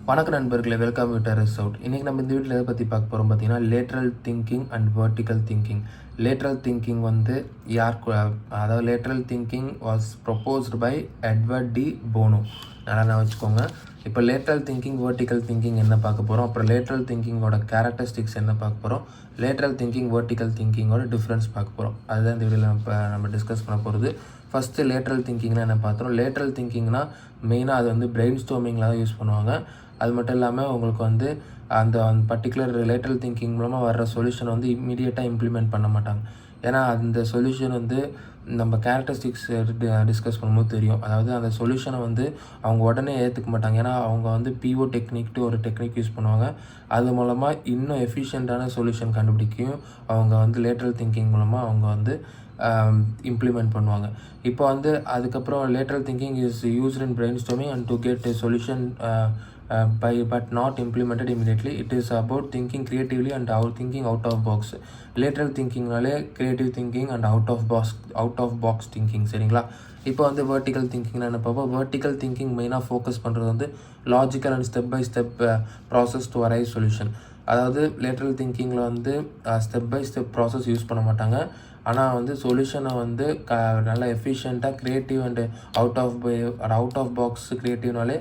வணக்கம் நண்பர்களே, welcome to terraceout. இன்றைக்கி நம்ம இந்த வீட்டில் எதை பற்றி பார்க்க போகிறோம் பார்த்தீங்கன்னா, lateral thinking and vertical thinking. Lateral thinking வந்து அதாவது lateral thinking was proposed by Edward de Bono. நல்லா வச்சுக்கோங்க. இப்போ லேட்ரல் திங்கிங், வெர்டிக்கல் திங்கிங் என்ன பார்க்க போகிறோம், அப்புறம் லேட்ரல் திங்கிங்கோட கேரக்டரிஸ்டிக்ஸ் என்ன பார்க்க போகிறோம், லேட்ரல் திங்கிங் வெர்டிக்கல் திங்கிங்கோட டிஃப்ரென்ஸ் பார்க்க போகிறோம். அதுதான் இந்த வீடியோவில் நம்ம டிஸ்கஸ் பண்ண போகிறது. ஃபஸ்ட்டு லேட்ரல் திங்கிங்னா என்ன பார்த்தோம். லேட்ரல் திங்கிங்னா மெயினாக அது வந்து பிரெயின் ஸ்டார்மிங்கில் தான் யூஸ் பண்ணுவாங்க. அது மட்டும் இல்லாமல் உங்களுக்கு வந்து அந்த பர்டிகுலர் லேட்ரல் திங்கிங் மூலமாக வர்ற சொல்யூஷன் வந்து இம்மீடியட்டாக இம்ப்ளிமெண்ட் பண்ண மாட்டாங்க. ஏன்னா அந்த சொல்யூஷன் வந்து நம்ம கேரக்டரிஸ்டிக்ஸ் டிஸ்கஸ் பண்ணும்போது தெரியும். அதாவது அந்த சொல்யூஷனை வந்து அவங்க உடனே ஏற்றுக்க மாட்டாங்க. ஏன்னா அவங்க வந்து பிஓ டெக்னிக்ட்டு ஒரு டெக்னிக் யூஸ் பண்ணுவாங்க. அது மூலமாக இன்னும் எஃபிஷியண்ட்டான சொல்யூஷன் கண்டுபிடிக்கும் அவங்க வந்து லேட்ரல் திங்கிங் மூலமாக அவங்க வந்து இம்ப்ளிமெண்ட் பண்ணுவாங்க. இப்போ வந்து அதுக்கப்புறம் lateral thinking is used in brain storming and to get a solution but not implemented immediately. It is about thinking creatively and thinking out of box. Lateral thinking நாலே creative thinking and out of box thinking. சரிங்களா? இப்போ வந்து vertical thinking என்ன பார்ப்போம். vertical thinking மெயினாக focus பண்ணுறது வந்து logical and step by step process to arrive solution. அதாவது லேட்ரல் திங்கிங்கில் வந்து step by step process use பண்ண மாட்டாங்க. ஆனால் வந்து சொல்யூஷனை வந்து நல்லா எஃபிஷியண்ட்டாக creative and out of box க்ரியேட்டிவ்னாலே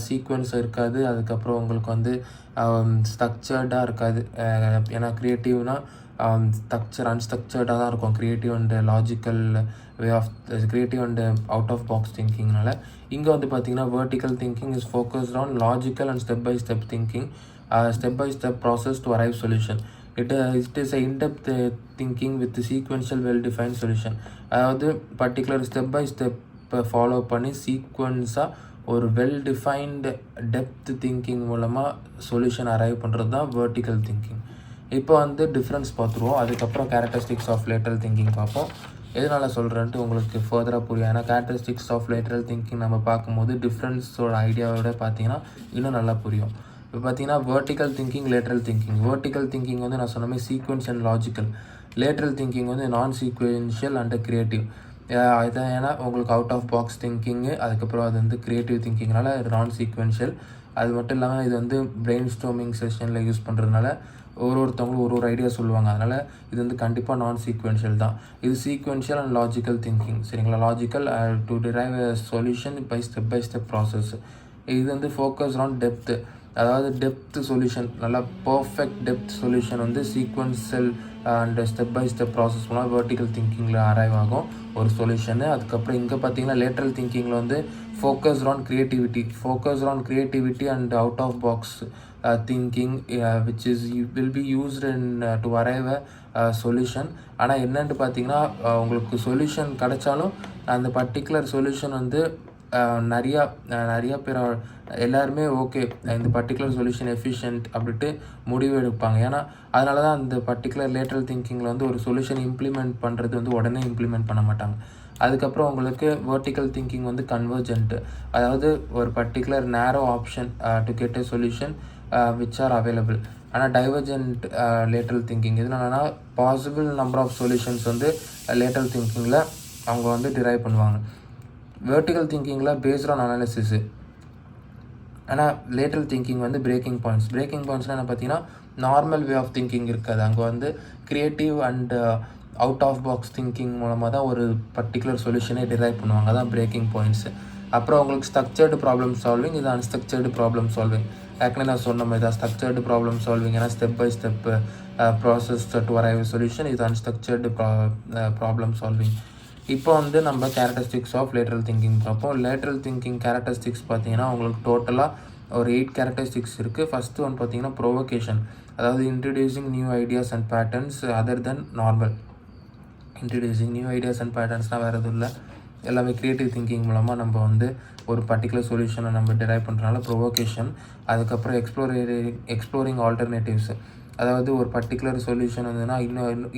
சீக்வன்ஸ் இருக்காது. அதுக்கப்புறம் உங்களுக்கு வந்து ஸ்ட்ரக்சர்டாக இருக்காது. ஏன்னா க்ரியேட்டிவ்னால் அன்ஸ்ட்ரக்சர்டாக தான் இருக்கும். Creative and logical way of creative and out of box திங்கிங்னால இங்கே வந்து பார்த்திங்கன்னா vertical thinking is focused on logical and step by step thinking, step by step process to arrive solution. It is a in-depth thinking with sequential well-defined solution. அதாவது particular step by step follow பண்ணி சீக்வன்ஸாக ஒரு well defined depth thinking மூலமாக solution arrive பண்ணுறது தான் vertical thinking. இப்போ வந்து difference பார்த்துருவோம். அதுக்கப்புறம் கேரக்டரிஸ்டிக்ஸ் ஆஃப் லேட்ரல் திங்கிங் பார்ப்போம். எதனால் சொல்கிறேன்ட்டு உங்களுக்கு ஃபர்தராக புரியும். ஏன்னா கேரக்டரிஸ்டிக்ஸ் ஆஃப் லேட்ரல் திங்கிங் நம்ம பார்க்கும்போது டிஃப்ரென்ஸோட ஐடியாவோட பார்த்தீங்கன்னா இன்னும் நல்லா புரியும். இப்போ பார்த்தீங்கன்னா vertical thinking, lateral thinking. Vertical thinking வந்து நான் சொன்ன மாதிரி sequence and logical. Lateral thinking வந்து நான் சீக்வென்ஷியல் அண்ட் க்ரியேட்டிவ். இதான் ஏன்னா உங்களுக்கு அவுட் ஆஃப் பாக்ஸ் திங்கிங்கு, அதுக்கப்புறம் அது வந்து க்ரியேட்டிவ் திங்கிங்னால நான் சீக்வென்ஷியல். அது மட்டும் இல்லாமல் இது வந்து பிரெயின் ஸ்டார்மிங் செஷனில் யூஸ் பண்ணுறதுனால ஒருத்தவங்களும் ஒரு ஐடியா சொல்லுவாங்க. அதனால் இது வந்து கண்டிப்பாக நான் சீக்வென்ஷியல் தான். இது சீக்வென்ஷியல் அண்ட் லாஜிக்கல் திங்கிங். சரிங்களா? Logical to derive a solution by step process. இது வந்து ஃபோக்கஸ் ஆன் டெப்த்து. அதாவது டெப்த் சொல்யூஷன், நல்லா பர்ஃபெக்ட் டெப்த் சொல்யூஷன் வந்து sequential and step by step process மூலம் வெர்டிக்கல் திங்கிங்கில் அரைவ் ஆகும் ஒரு சொல்யூஷனு. அதுக்கப்புறம் இங்கே பார்த்தீங்கன்னா லேட்ரல் திங்கிங்கில் வந்து focused on creativity and out of box thinking which is will be used in to arrive a solution. ஆனால் என்னென்னு பார்த்தீங்கன்னா உங்களுக்கு சொல்யூஷன் கிடைச்சாலும் அந்த பர்டிகுலர் சொல்யூஷன் வந்து நிறையா பேர் எல்லாருமே ஓகே இந்த பர்டிகுலர் சொல்யூஷன் எஃபிஷியன்ட் அப்படின்ட்டு முடிவு எடுப்பாங்க. ஏன்னா அதனால தான் அந்த பர்டிகுலர் லேட்ரல் திங்கிங்கில் வந்து ஒரு சொல்யூஷன் இம்ப்ளிமெண்ட் பண்ணுறது வந்து உடனே இம்ப்ளிமெண்ட் பண்ண மாட்டாங்க. அதுக்கப்புறம் உங்களுக்கு வெர்டிக்கல் திங்கிங் வந்து கன்வர்ஜென்ட்டு. அதாவது ஒரு particular narrow option to get a solution which are available. ஆனால் டைவர்ஜென்ட் லேட்ரல் திங்கிங் எதுனாலனா பாசிபிள் நம்பர் ஆஃப் சொல்யூஷன்ஸ் வந்து லேட்ரல் திங்கிங்கில் அவங்க வந்து டிரைவ் பண்ணுவாங்க. வெர்டிக்கல் திங்கிங்கில் பேஸ்ட் ஆன் அனாலிசிஸு. ஆனால் லேட்ரல் திங்கிங் வந்து பிரேக்கிங் பாயிண்ட்ஸ்னால் என்ன பார்த்தீங்கன்னா நார்மல் வே ஆஃப் திங்கிங் இருக்காது. அங்கே வந்து creative and out of box thinking மூலமாக தான் ஒரு பர்டிகுலர் சொல்யூஷனே டிரைவ் பண்ணுவாங்க. தான் பிரேக்கிங் பாயிண்ட்ஸு. அப்புறம் உங்களுக்கு ஸ்ட்ரக்சர்டு ப்ராப்ளம் சால்விங், இது அன்ஸ்ட்ரக்சர்டு ப்ராப்ளம் சால்விங். ஏற்கனவே நான் சொன்ன மாதிரி தான் ஸ்ட்ரக்சர்டு ப்ராப்ளம் சால்விங் ஏன்னா step by step process to arrive solution. இது அன்ஸ்ட்ரக்சர்டு ப்ராப்ளம் சால்விங். இப்போ வந்து நம்ம கேரக்டரிஸ்டிக்ஸ் ஆஃப் லேட்ரல் திங்கிங் பார்ப்போம். லேட்ரல் திங்கிங் கேரக்டரிஸ்டிக்ஸ் பார்த்தீங்கன்னா உங்களுக்கு டோட்டலாக ஒரு 8 கேரக்டரிஸ்டிக்ஸ் இருக்குது. ஃபஸ்ட்டு ஒன்று பார்த்தீங்கன்னா ப்ரொவோகேஷன். அதாவது introducing new ideas and patterns other than normal. Introducing new ideas and பேட்டர்ன்ஸ்னால் வேறு எதுவும் இல்லை, எல்லாமே க்ரியேட்டிவ் திங்கிங் மூலமாக நம்ம வந்து ஒரு பர்டிகுலர் சொல்யூஷனை நம்ம டிரைவ் பண்ணுறதுனால ப்ரொவோகேஷன். அதுக்கப்புறம் எக்ஸ்ப்ளோரிங் ஆல்டர்னேட்டிவ்ஸ். அதாவது ஒரு பர்டிகுலர் சொல்யூஷன் வந்துன்னா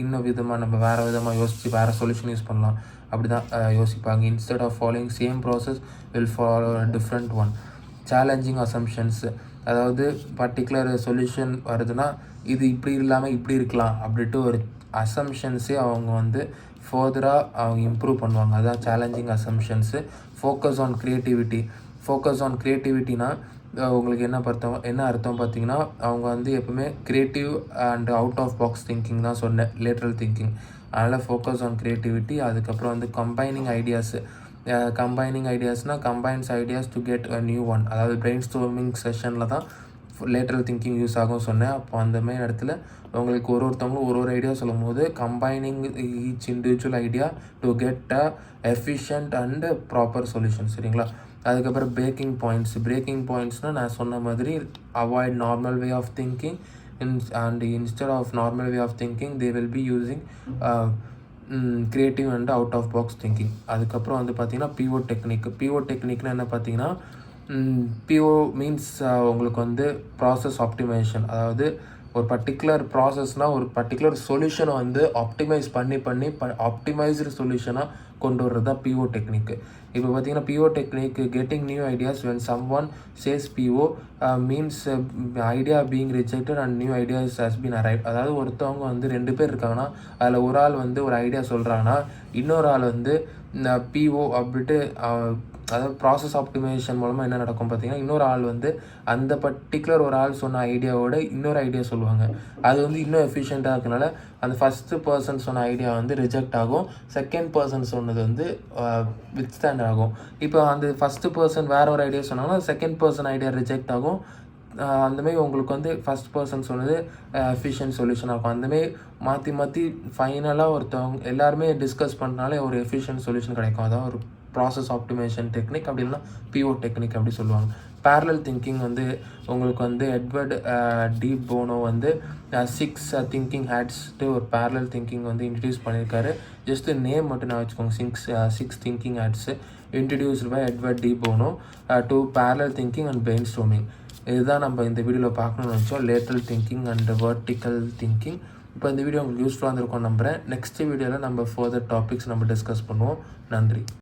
இன்னும் விதமாக நம்ம வேறு விதமாக யோசித்து வேறு சொல்யூஷன் யூஸ் பண்ணலாம் அப்படி தான் யோசிப்பாங்க. Instead of following same process will follow different one. Challenging assumptions. அதாவது பர்டிகுலர் சொல்யூஷன் வருதுன்னா இது இப்படி இல்லாமல் இப்படி இருக்கலாம் அப்படின்ட்டு ஒரு அசம்ஷன்ஸே அவங்க வந்து ஃபர்தராக அவங்க இம்ப்ரூவ் பண்ணுவாங்க. அதான் சேலஞ்சிங் அசம்ஷன்ஸு. ஃபோக்கஸ் ஆன் க்ரியேட்டிவிட்டினா உங்களுக்கு என்ன அர்த்தம் பார்த்தீங்கன்னா, அவங்க வந்து எப்பவுமே creative and out of box thinking தான் சொன்னேன். Lateral thinking. அதனால் ஃபோக்கஸ் ஆன் கிரியேட்டிவிட்டி. அதுக்கப்புறம் வந்து கம்பைனிங் ஐடியாஸு. கம்பைனிங் ஐடியாஸ்னால் combines ideas to get a new one. அதாவது பிரெயின் ஸ்டார்மிங் செஷனில் தான் லேட்ரல் திங்கிங் யூஸ் ஆகும் சொன்னேன். அப்போ அந்த மாதிரி இடத்துல உங்களுக்கு ஒருத்தவங்களும் ஒரு ஐடியா சொல்லும்போது combining each individual idea to get a efficient and proper solution. சரிங்களா? அதுக்கப்புறம் பிரேக்கிங் பாயிண்ட்ஸ்னால் நான் சொன்ன மாதிரி avoid normal way of thinking and instead of normal way of thinking they will be using creative and out of box thinking. அதுக்கப்புறம் வந்து பார்த்திங்கன்னா PO டெக்னிக்னால் என்ன பார்த்தீங்கன்னா, பிஓ மீன்ஸ் உங்களுக்கு வந்து ப்ராசஸ் ஆப்டிமைசேஷன். அதாவது ஒரு பர்டிகுலர் ப்ராசஸ்னால் ஒரு பர்டிகுலர் சொல்யூஷனை வந்து ஆப்டிமைஸ் பண்ணி ஆப்டிமைஸ்டு சொல்யூஷனாக கொண்டு வர்றது தான் பிஓ டெக்னிக்கு. இப்போ பார்த்தீங்கன்னா PO technique getting new ideas when someone says PO means idea being rejected and new ideas has been arrive. அதாவது ஒருத்தவங்க வந்து 2 பேர் இருக்காங்கன்னா அதில் ஒரு ஆள் வந்து ஒரு ஐடியா சொல்கிறாங்கன்னா இன்னொரு ஆள் வந்து பிஓ அப்படின்ட்டு அதாவது ப்ராசஸ் ஆப்டிமைசேஷன் மூலமாக என்ன நடக்கும் பார்த்தீங்கன்னா, இன்னொரு ஆள் வந்து அந்த பர்டிகுலர் ஒரு ஆள் சொன்ன ஐடியாவோட இன்னொரு ஐடியா சொல்லுவாங்க. அது வந்து இன்னும் எஃபிஷியண்ட்டாக இருக்கனால அந்த ஃபஸ்ட்டு பர்சன் சொன்ன ஐடியா வந்து ரிஜெக்ட் ஆகும். செகண்ட் பர்சன் சொன்னது வந்து வித்ஸ்டாண்ட் ஆகும். இப்போ அந்த ஃபஸ்ட்டு பர்சன் வேறு ஒரு ஐடியா சொன்னாங்கன்னா செகண்ட் பர்சன் ஐடியா ரிஜெக்ட் ஆகும். அந்தமாரி உங்களுக்கு வந்து ஃபஸ்ட் பர்சன் சொன்னது எஃபிஷியன்ட் சொல்யூஷன் ஆகும். அந்தமாரி மாற்றி ஃபைனலாக ஒருத்தவங்க எல்லாருமே டிஸ்கஸ் பண்ணனாலே ஒரு எஃபிஷியன்ட் சொல்யூஷன் கிடைக்கும். அதான் ஒரு ப்ராசஸ் ஆப்டிமைசேஷன் டெக்னிக், அப்படி இல்லைனா பிஓ டெக்னிக் அப்படி சொல்லுவாங்க. பேரலல் திங்கிங் வந்து உங்களுக்கு வந்து எட்வர்ட் டி போனோ வந்து 6 திங்கிங் ஹேட்ஸ்ட்டு ஒரு பேரலல் திங்கிங் வந்து இன்ட்ரடியூஸ் பண்ணியிருக்காரு. ஜஸ்ட்டு நேம் மட்டும் நான் வச்சுக்கோங்க. 6 thinking hats introduced by Edward de Bono to parallel thinking and brainstorming. இதுதான் நம்ம இந்த வீடியோவில் பார்க்கணும்னு நினச்சோம். Lateral thinking and vertical thinking. இப்போ இந்த வீடியோ உங்களுக்கு யூஸ்ஃபுல்லாக இருந்திருக்கும் நம்புகிறேன். நெக்ஸ்ட் வீடியோவில் நம்ம ஃபர்தர் டாபிக்ஸ் நம்ம டிஸ்கஸ் பண்ணுவோம். நன்றி.